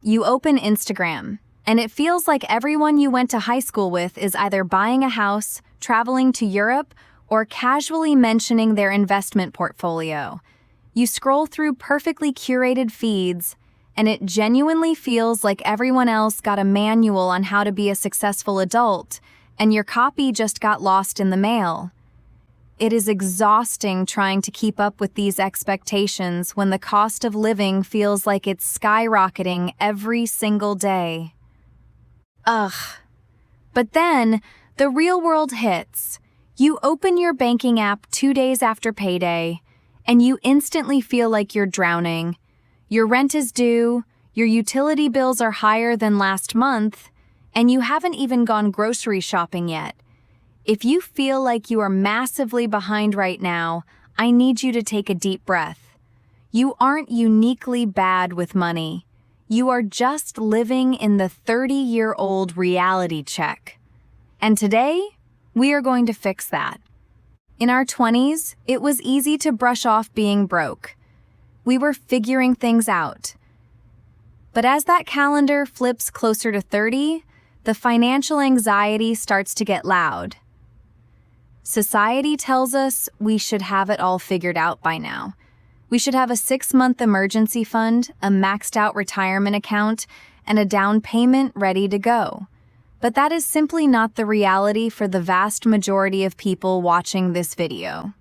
you open Instagram, and it feels like everyone you went to high school with is either buying a house, traveling to Europe, or casually mentioning their investment portfolio. You scroll through perfectly curated feeds, and it genuinely feels like everyone else got a manual on how to be a successful adult, and your copy just got lost in the mail. It is exhausting trying to keep up with these expectations when the cost of living feels like it's skyrocketing every single day. Ugh. But then, the real world hits. You open your banking app 2 days after payday, and you instantly feel like you're drowning. Your rent is due, your utility bills are higher than last month, and you haven't even gone grocery shopping yet. If you feel like you are massively behind right now, I need you to take a deep breath. You aren't uniquely bad with money. You are just living in the 30-year-old reality check. And today, we are going to fix that. In our 20s, it was easy to brush off being broke. We were figuring things out. But as that calendar flips closer to 30, the financial anxiety starts to get loud. Society tells us we should have it all figured out by now. We should have a 6-month emergency fund, a maxed-out retirement account, and a down payment ready to go. But that is simply not the reality for the vast majority of people watching this video.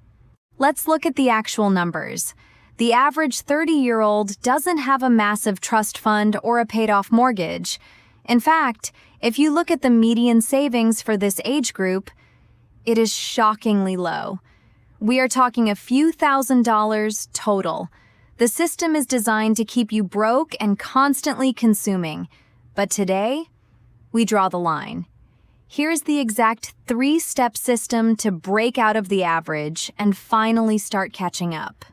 Let's look at the actual numbers. The average 30-year-old doesn't have a massive trust fund or a paid-off mortgage. In fact, if you look at the median savings for this age group, it is shockingly low. We are talking a few $1,000s total. The system is designed to keep you broke and constantly consuming. But today, we draw the line. Here's the exact 3-step system to break out of the average and finally start catching up.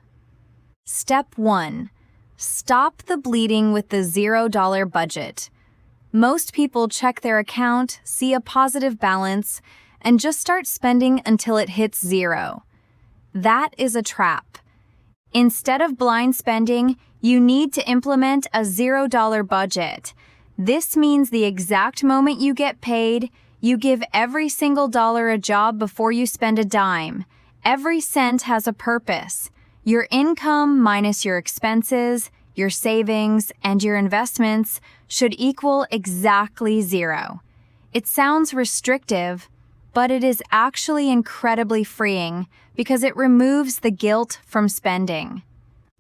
Step 1. Stop the bleeding with the $0 budget. Most people check their account, see a positive balance, and just start spending until it hits zero. That is a trap. Instead of blind spending, you need to implement a $0 budget. This means the exact moment you get paid, you give every single dollar a job before you spend a dime. Every cent has a purpose. Your income minus your expenses, your savings, and your investments should equal exactly zero. It sounds restrictive, but it is actually incredibly freeing because it removes the guilt from spending.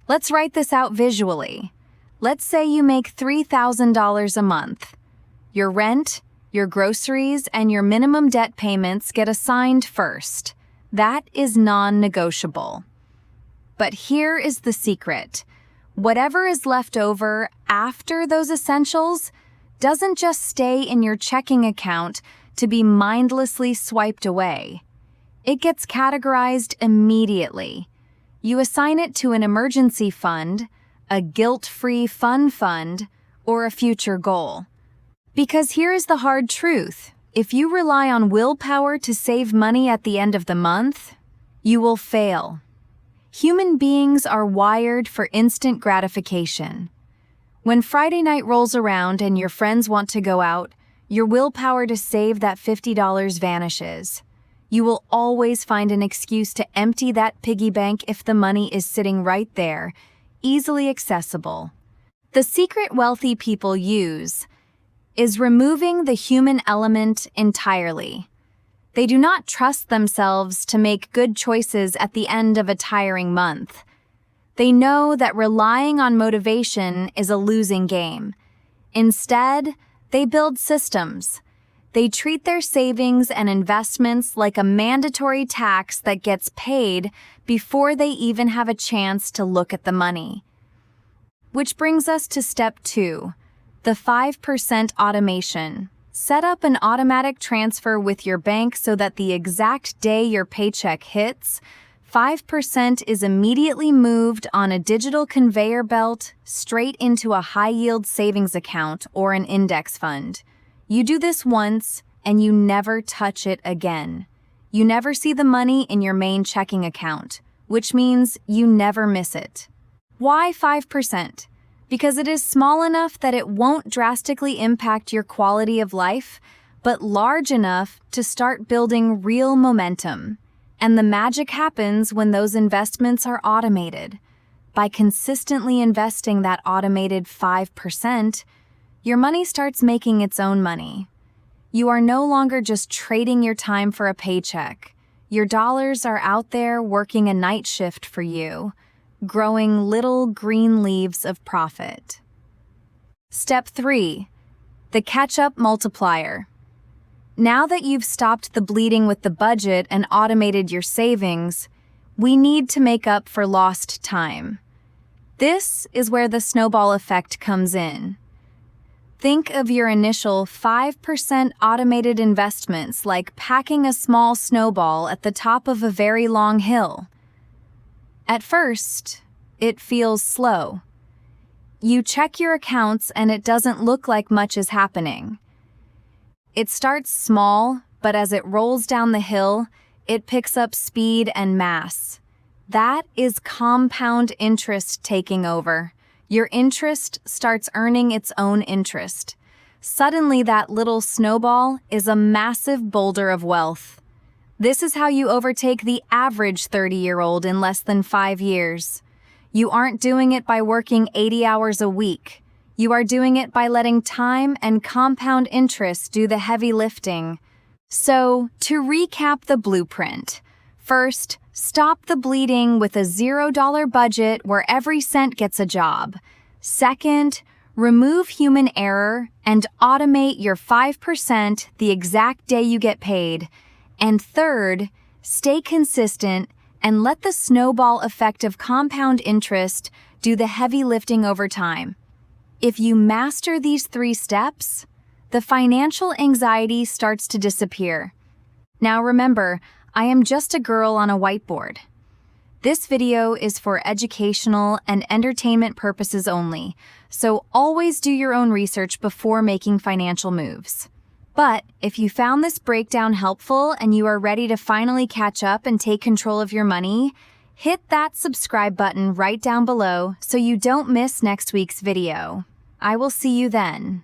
Let's write this out visually. Let's say you make $3,000 a month. Your rent, your groceries, and your minimum debt payments get assigned first. That is non-negotiable. But here is the secret. Whatever is left over after those essentials doesn't just stay in your checking account to be mindlessly swiped away. It gets categorized immediately. You assign it to an emergency fund, a guilt-free fun fund, or a future goal. Because here is the hard truth. If you rely on willpower to save money at the end of the month, you will fail. Human beings are wired for instant gratification. When Friday night rolls around and your friends want to go out, your willpower to save that $50 vanishes. You will always find an excuse to empty that piggy bank if the money is sitting right there, easily accessible. The secret wealthy people use is removing the human element entirely. They do not trust themselves to make good choices at the end of a tiring month. They know that relying on motivation is a losing game. Instead, they build systems. They treat their savings and investments like a mandatory tax that gets paid before they even have a chance to look at the money. Which brings us to step 2, the 5% automation. Set up an automatic transfer with your bank so that the exact day your paycheck hits, 5% is immediately moved on a digital conveyor belt straight into a high-yield savings account or an index fund. You do this once, and you never touch it again. You never see the money in your main checking account, which means you never miss it. Why 5%? because it is small enough that it won't drastically impact your quality of life, but large enough to start building real momentum. And the magic happens when those investments are automated. By consistently investing that automated 5%, your money starts making its own money. You are no longer just trading your time for a paycheck. Your dollars are out there working a night shift for you, growing little green leaves of profit. Step 3. The catch-up multiplier. Now that you've stopped the bleeding with the budget and automated your savings, we need to make up for lost time. This is where the snowball effect comes in. Think of your initial 5% automated investments like packing a small snowball at the top of a very long hill. At first, it feels slow. You check your accounts and it doesn't look like much is happening. It starts small, but as it rolls down the hill, it picks up speed and mass. That is compound interest taking over. Your interest starts earning its own interest. Suddenly, that little snowball is a massive boulder of wealth. This is how you overtake the average 30-year-old in less than 5 years. You aren't doing it by working 80 hours a week. You are doing it by letting time and compound interest do the heavy lifting. So, to recap the blueprint, first, stop the bleeding with a $0 budget where every cent gets a job. Second, remove human error and automate your 5% the exact day you get paid. And third, stay consistent and let the snowball effect of compound interest do the heavy lifting over time. If you master these 3 steps, the financial anxiety starts to disappear. Now remember, I am just a girl on a whiteboard. This video is for educational and entertainment purposes only, so always do your own research before making financial moves. But if you found this breakdown helpful and you are ready to finally catch up and take control of your money, hit that subscribe button right down below so you don't miss next week's video. I will see you then.